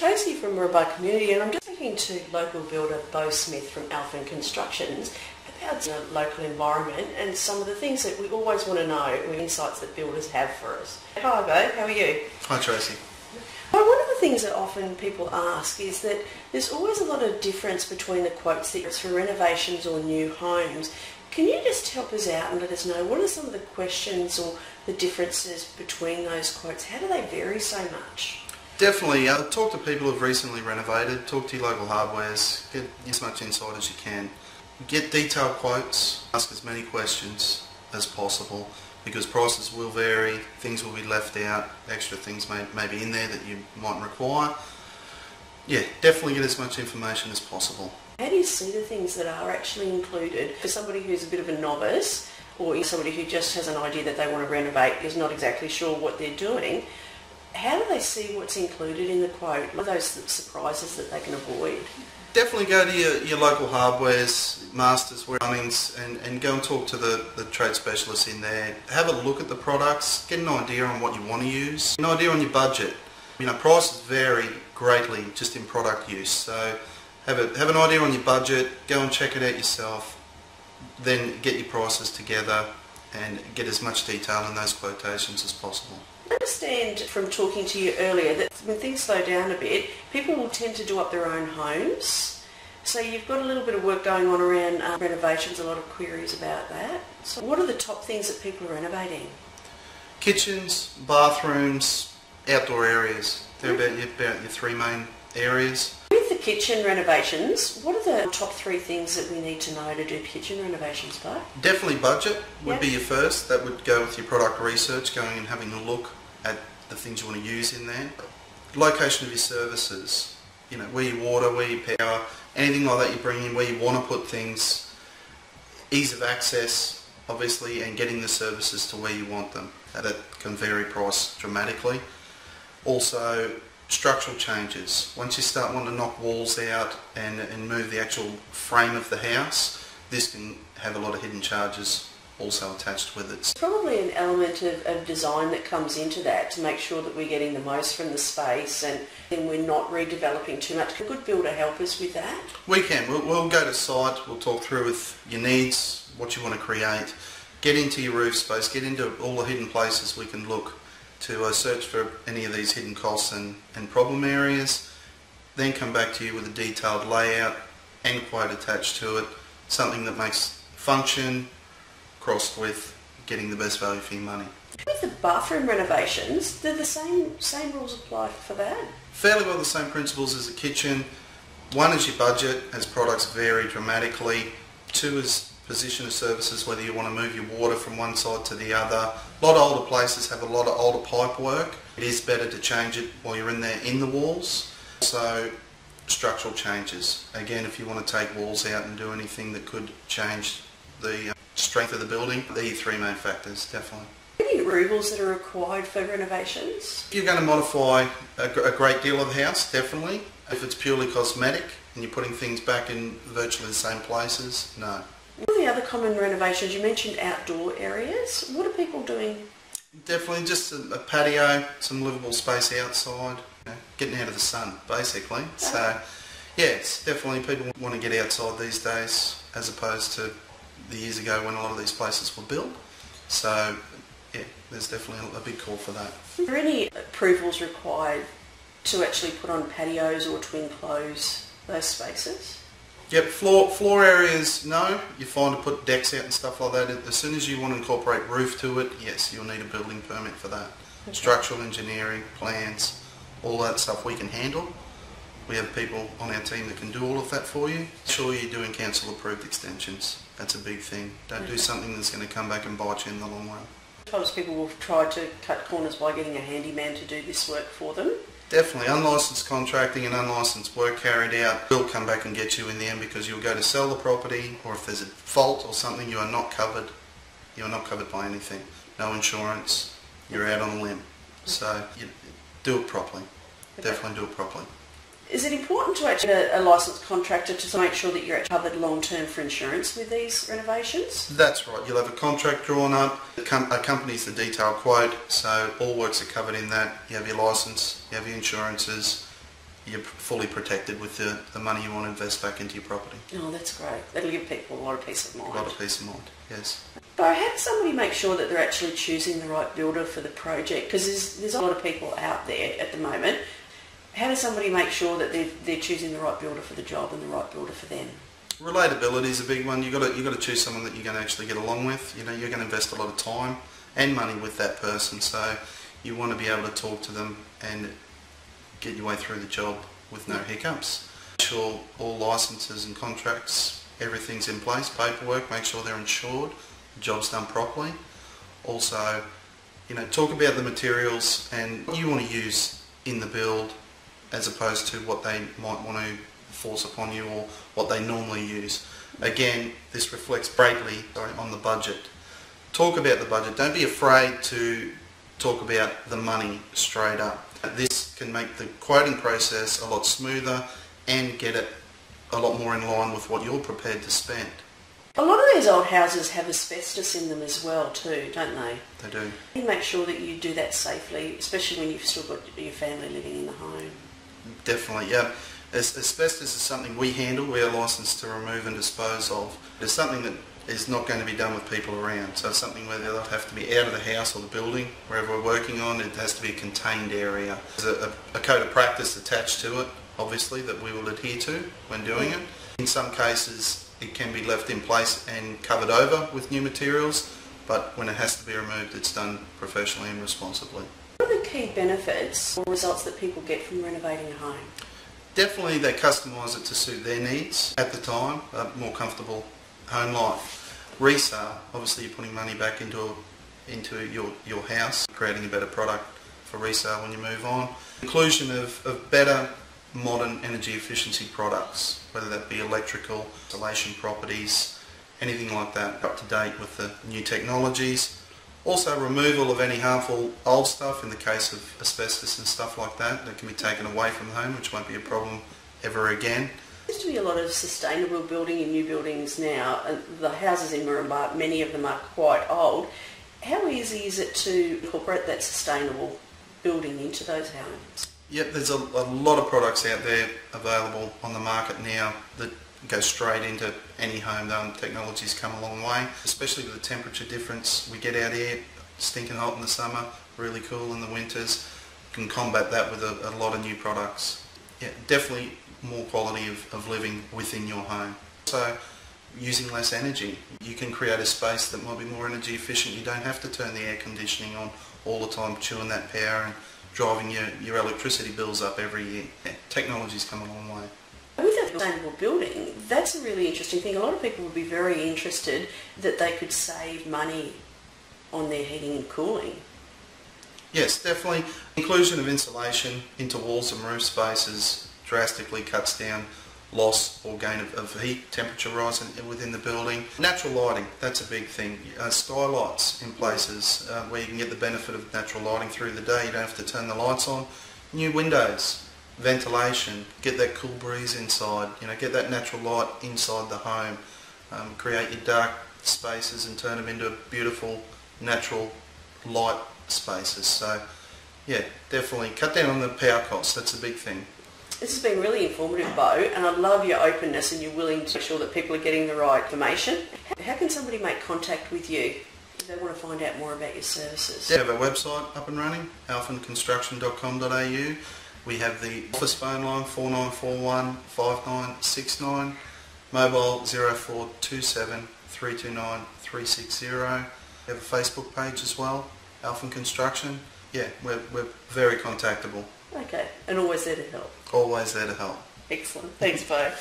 Tracy from Moranbah Community, and I'm just speaking to local builder Beau Smith from Alphyn Construction about the local environment and some of the things that we always want to know, insights that builders have for us. Hi Beau, how are you? Hi Tracy. Well, one of the things that often people ask is that there's always a lot of difference between the quotes that it's for renovations or new homes. Can you just help us out and let us know what are some of the questions or the differences between those quotes? How do they vary so much? Definitely. Talk to people who've recently renovated, talk to your local hardwares, get as much insight as you can. Get detailed quotes, ask as many questions as possible because prices will vary, things will be left out, extra things may be in there that you might require. Yeah, definitely get as much information as possible. How do you see the things that are actually included for somebody who's a bit of a novice or somebody who just has an idea that they want to renovate, is not exactly sure what they're doing? How do they see what's included in the quote? What are those surprises that they can avoid? Definitely go to your local hardwares, Masters, Runnings, and go and talk to the trade specialists in there. Have a look at the products, get an idea on what you want to use, an idea on your budget. You know, prices vary greatly just in product use, so have an idea on your budget, go and check it out yourself, then get your prices together and get as much detail in those quotations as possible. I understand from talking to you earlier that when things slow down a bit, people will tend to do up their own homes. So you've got a little bit of work going on around renovations, a lot of queries about that. So what are the top things that people are renovating? Kitchens, bathrooms, outdoor areas. They're about your three main areas. With the kitchen renovations, what are the top three things that we need to know to do kitchen renovations, Beau? Definitely budget would be your first. That would go with your product research, going and having a look at the things you want to use in there. Location of your services, you know, where your water, where your power, anything like that you bring in, where you want to put things. Ease of access, obviously, and getting the services to where you want them. That can vary price dramatically. Also, structural changes. Once you start wanting to knock walls out and move the actual frame of the house, this can have a lot of hidden charges also attached with it. There's probably an element of design that comes into that to make sure that we're getting the most from the space and then we're not redeveloping too much. Can a good builder help us with that? We can. We'll go to site, we'll talk through with your needs, what you want to create, get into your roof space, get into all the hidden places we can look to search for any of these hidden costs and problem areas, then come back to you with a detailed layout and quote attached to it, something that makes function crossed with getting the best value for your money. With the bathroom renovations, do the same rules apply for that? Fairly well the same principles as a kitchen. One is your budget, as products vary dramatically. Two is position of services, whether you want to move your water from one side to the other. A lot of older places have a lot of older pipe work. It is better to change it while you're in there in the walls. So structural changes. Again, if you want to take walls out and do anything that could change the strength of the building, they're your three main factors, definitely. Any rules that are required for renovations? If you're going to modify a great deal of the house, definitely. If it's purely cosmetic and you're putting things back in virtually the same places, no. What are the other common renovations? You mentioned outdoor areas. What are people doing? Definitely just a patio, some livable space outside, you know, getting out of the sun basically. So yes, definitely people want to get outside these days as opposed to the years ago when a lot of these places were built. So yeah, there's definitely a big call for that. Are there any approvals required to actually put on patios or to enclose those spaces? Yep, floor areas, no. You're fine to put decks out and stuff like that. As soon as you want to incorporate roof to it, yes, you'll need a building permit for that. Okay. Structural engineering, plans, all that stuff we can handle. We have people on our team that can do all of that for you. Make sure you're doing council approved extensions. That's a big thing. Don't do something that's going to come back and bite you in the long run. Sometimes people will try to cut corners by getting a handyman to do this work for them. Definitely. Unlicensed contracting and unlicensed work carried out will come back and get you in the end because you'll go to sell the property, or if there's a fault or something, you are not covered. You are not covered by anything. No insurance. You're out on a limb. So do it properly. Okay. Definitely do it properly. Is it important to actually get a licensed contractor to make sure that you're covered long term for insurance with these renovations? That's right. You'll have a contract drawn up. It accompanies the detailed quote, so all works are covered in that. You have your licence, you have your insurances, you're fully protected with the money you want to invest back into your property. Oh, that's great. That'll give people a lot of peace of mind. A lot of peace of mind, yes. Beau, how does somebody make sure that they're actually choosing the right builder for the project? Because there's a lot of people out there at the moment. How does somebody make sure that they're choosing the right builder for the job and the right builder for them? Relatability is a big one. You've got to choose someone that you're going to actually get along with. You know, you're going to invest a lot of time and money with that person, so you want to be able to talk to them and get your way through the job with no hiccups. Make sure all licenses and contracts, everything's in place, paperwork, make sure they're insured, the job's done properly. Also, you know, talk about the materials and what you want to use in the build as opposed to what they might want to force upon you or what they normally use. Again, this reflects greatly on the budget. Talk about the budget. Don't be afraid to talk about the money straight up. This can make the quoting process a lot smoother and get it a lot more in line with what you're prepared to spend. A lot of these old houses have asbestos in them as well too, don't they? They do. You make sure that you do that safely, especially when you've still got your family living in the home. Definitely, yeah. Asbestos is something we handle, we are licensed to remove and dispose of. It's something that is not going to be done with people around, so it's something where they'll have to be out of the house or the building, wherever we're working on. It has to be a contained area. There's a code of practice attached to it, obviously, that we will adhere to when doing it. In some cases it can be left in place and covered over with new materials, but when it has to be removed it's done professionally and responsibly. What are the key benefits or results that people get from renovating a home? Definitely they customise it to suit their needs at the time, a more comfortable home life. Resale, obviously you're putting money back into your house, creating a better product for resale when you move on. Inclusion of better modern energy efficiency products, whether that be electrical, insulation properties, anything like that, up to date with the new technologies. Also removal of any harmful old stuff in the case of asbestos and stuff like that can be taken away from the home, which won't be a problem ever again. There seems to be a lot of sustainable building in new buildings now. The houses in Moranbah, many of them are quite old. How easy is it to incorporate that sustainable building into those homes? Yep, there's a lot of products out there available on the market now that go straight into any home. Technology's come a long way, especially with the temperature difference. We get out here, stinking hot in the summer, really cool in the winters. You can combat that with a lot of new products. Yeah, definitely more quality of living within your home. So using less energy. You can create a space that might be more energy efficient. You don't have to turn the air conditioning on all the time, chewing that power and driving your electricity bills up every year. Yeah, technology's come a long way. With that sustainable building, that's a really interesting thing. A lot of people would be very interested that they could save money on their heating and cooling. Yes, definitely. Inclusion of insulation into walls and roof spaces drastically cuts down loss or gain of heat, temperature rise within the building. Natural lighting, that's a big thing. Skylights in places where you can get the benefit of natural lighting through the day. You don't have to turn the lights on. New windows, ventilation, get that cool breeze inside, get that natural light inside the home. Create your dark spaces and turn them into beautiful natural light spaces. So yeah, definitely cut down on the power costs. That's a big thing. This has been really informative, Beau, and I love your openness and you're willing to make sure that people are getting the right information. How can somebody make contact with you if they want to find out more about your services? We have our website up and running, alphynconstruction.com.au. We have the office phone line 4941 5969, mobile 0427 329 360. We have a Facebook page as well, Alphyn Construction. Yeah, we're very contactable. Okay, and always there to help. Always there to help. Excellent. Thanks, Beau.